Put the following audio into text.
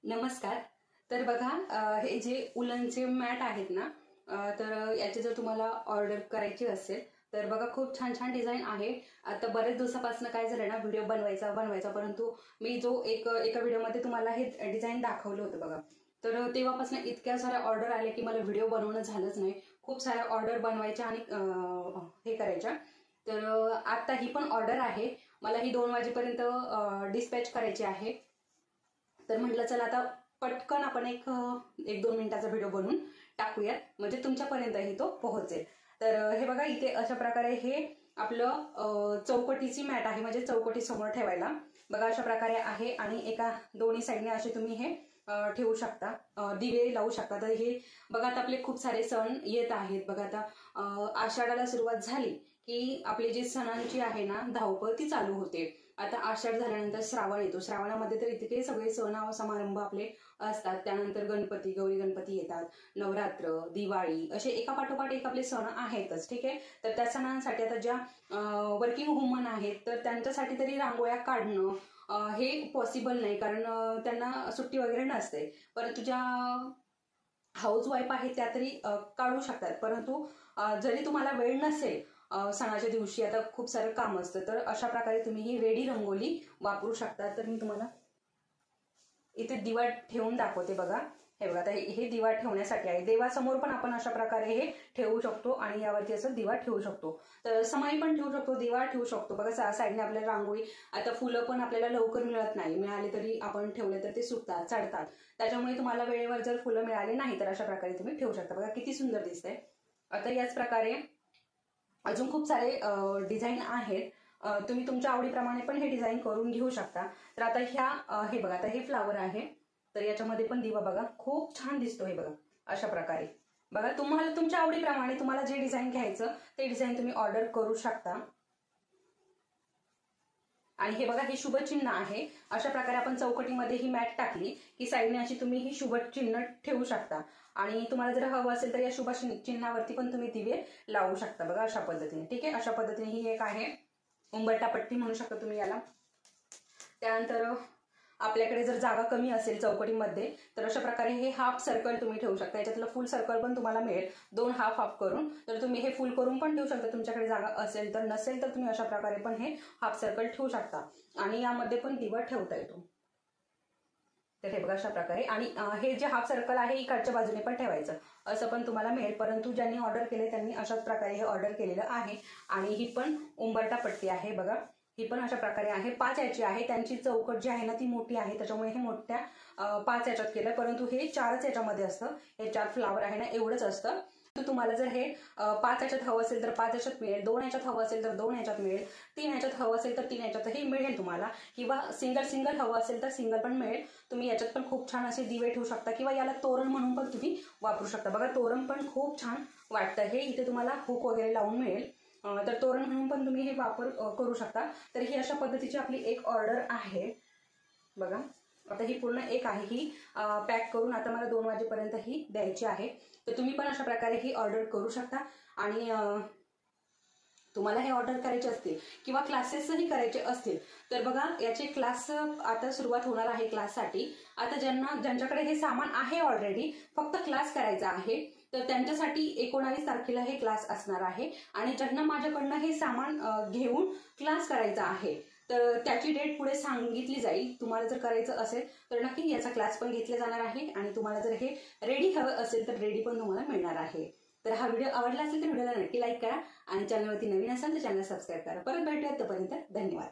नमस्कार. तर बघा, हे जे उलनचे मॅट आहेत ना, तर याची जर तुम्हाला ऑर्डर करायची असेल तर बघा, खूप छान छान डिझाईन आहे. आता बरेच दिवसापासून काय झालं ना, व्हिडिओ बनवायचा परंतु मी जो एका व्हिडिओमध्ये तुम्हाला हे डिझाईन दाखवलं होतं बघा, तर तेव्हापासून इतक्या साऱ्या ऑर्डर आल्या की मला व्हिडिओ बनवणं झालंच नाही. खूप साऱ्या ऑर्डर बनवायच्या आणि हे करायच्या. तर आता ही पण ऑर्डर आहे. मला ही 2 वाजेपर्यंत डिस्पॅच करायची आहे. तर म्हटलं चला आता पटकन आपण एक 1-2 मिनिटाचा व्हिडिओ बनवून टाकूयात, म्हणजे तुमच्यापर्यंतही तो पोहोचेल. तर हे बघा, इथे अशा प्रकारे हे आपलं चौकटीची मॅट आहे, म्हणजे चौकटी समोर ठेवायला बघा अशा प्रकारे आहे. आणि एका दोन्ही साईडने असे तुम्ही हे ठेवू शकता, दिवे लावू शकता. तर हे बघा, आता आपले खूप सारे सण येत आहेत बघा. आता आषाढाला सुरुवात झाली की आपली जी सणांची आहे ना धावपळ ती चालू होते. आता आषाढ झाल्यानंतर श्रावण येतो. श्रावणामध्ये तर इतके सगळे सण समारंभ आपले असतात. त्यानंतर गणपती, गौरी गणपती येतात, नवरात्र, दिवाळी, असे एका पाठोपाठ एक आपले सण आहेतच. ठीक आहे. तर त्या सणांसाठी आता ज्या वर्किंग वुमन आहेत तर त्यांच्यासाठी तरी रांगोळ्या काढणं हे पॉसिबल नाही, कारण त्यांना सुट्टी वगैरे नसते. परंतु ज्या हाऊसवाईफ आहेत त्या तरी काढू शकतात. परंतु जरी तुम्हाला वेळ नसेल सणाच्या दिवशी, आता खूप सारं काम असतं, तर अशा प्रकारे तुम्ही ही रेडी रंगोली वापरू शकता. तर मी तुम्हाला इथे दिवा ठेवून दाखवते बघा. हे बघा, आता हे दिवा ठेवण्यासाठी आहे. देवासमोर पण आपण अशा प्रकारे हे ठेवू शकतो आणि यावरती असं दिवा ठेवू शकतो. तर समाई पण ठेवू शकतो, दिवा ठेवू शकतो बघा. साईडने आपल्याला रांगोळी, आता फुलं पण आपल्याला लवकर मिळत नाही, मिळाले तरी आपण ठेवले तर ते सुकतात, चढतात. त्याच्यामुळे तुम्हाला वेळेवर जर फुलं मिळाले नाही तर अशा प्रकारे तुम्ही ठेवू शकता. बघा किती सुंदर दिसतंय. आता याच प्रकारे अजून खूप सारे डिझाईन आहेत. तुम्ही तुमच्या आवडीप्रमाणे पण हे डिझाईन करून घेऊ शकता. तर आता हे बघा, आता हे फ्लावर आहे, तर याच्यामध्ये पण दिवा बघा खूप छान दिसतो. हे बघा अशा प्रकारे बघा, तुम्हाला तुमच्या आवडीप्रमाणे तुम्हाला जे डिझाईन घ्यायचं ते डिझाईन तुम्ही ऑर्डर करू शकता. आणि हे बघा, हे शुभचिन्ह आहे. अशा प्रकारे आपण चौकटीमध्ये ही मॅट टाकली की साईडने अशी तुम्ही ही शुभचिन्ह ठेवू शकता. आणि तुम्हाला जर हवं असेल तर या शुभ चिन्हावरती पण तुम्ही दिवे लावू शकता बघा अशा पद्धतीने. ठीक आहे. अशा पद्धतीने ही एक आहे उंबरठा पट्टी म्हणू शकता तुम्ही याला. त्यानंतर आपल्याकडे जर जागा कमी असेल चौकटीमध्ये तर अशा प्रकारे हे हाफ सर्कल तुम्ही ठेवू शकता. याच्यातलं फुल सर्कल पण तुम्हाला मिळेल 2 हाफ करून. तर तुम्ही हे फुल करून पण ठेवू शकता तुमच्याकडे जागा असेल तर. नसेल तर तुम्ही अशा प्रकारे पण हे हाफ सर्कल ठेवू शकता आणि यामध्ये पण दिवा ठेवता येतो. तर हे बघा अशा प्रकारे. आणि हे जे हाफ सर्कल आहे इकडच्या बाजूने पण ठेवायचं असं पण तुम्हाला मिळेल. परंतु ज्यांनी ऑर्डर केले त्यांनी अशाच प्रकारे हे ऑर्डर केलेलं आहे. आणि ही पण उंबरठा पट्टी आहे बघा. ही पण अशा प्रकारे आहे. 5 याची आहे. त्यांची चौकट जी आहे ना ती मोठी आहे, त्याच्यामुळे हे मोठ्या 5 याच्यात केलं. परंतु हे 4च याच्यामध्ये असतं. हे 4 फ्लावर आहे ना एवढंच असतं. तुम्हाला जर हे 5 याच्यात हवं असेल तर 5 याच्यात मिळेल, 2 याच्यात हवं असेल तर 2 याच्यात मिळेल, 3 याच्यात हवं असेल तर 3 याच्यातही मिळेल तुम्हाला. किंवा सिंगल हवं असेल तर सिंगल पण मिळेल. तुम्ही याच्यात पण खूप छान असे दिवे ठेवू शकता किंवा याला तोरण म्हणून पण तुम्ही वापरू शकता. बघा तोरण पण खूप छान वाटतं हे. इथे तुम्हाला हुक वगैरे लावून मिळेल, तर तोरण म्हणून पण तुम्ही हे वापर करू शकता. तर ही अशा पद्धतीची आपली एक ऑर्डर आहे बघा. आता ही पूर्ण एक आहे, ही पॅक करून आता मला 2 वाजेपर्यंत ही द्यायची आहे. तर तुम्ही पण अशा प्रकारे ही ऑर्डर करू शकता. आणि तुम्हाला हे ऑर्डर करायचे असतील किंवा क्लासेसही करायचे असतील तर बघा, याचे क्लास आता सुरुवात होणार आहे क्लाससाठी. आता ज्यांच्याकडे हे सामान आहे ऑलरेडी, फक्त क्लास करायचा आहे, तर त्यांच्यासाठी 19 तारखेला हे क्लास असणार आहे. आणि ज्यांना माझ्याकडनं हे सामान घेऊन क्लास करायचा आहे तर त्याची डेट पुढे सांगितली जाईल. तुम्हाला जर करायचं असेल तर नक्की याचा क्लास पण घेतला जाणार आहे. आणि तुम्हाला जर हे रेडी हवं असेल तर रेडी पण तुम्हाला मिळणार आहे. तर हा व्हिडिओ आवडला असेल तर व्हिडिओला नक्की लाईक करा आणि चॅनलवरती नवीन असाल तर चॅनल सबस्क्राईब करा. परत भेटूयात, तोपर्यंत धन्यवाद.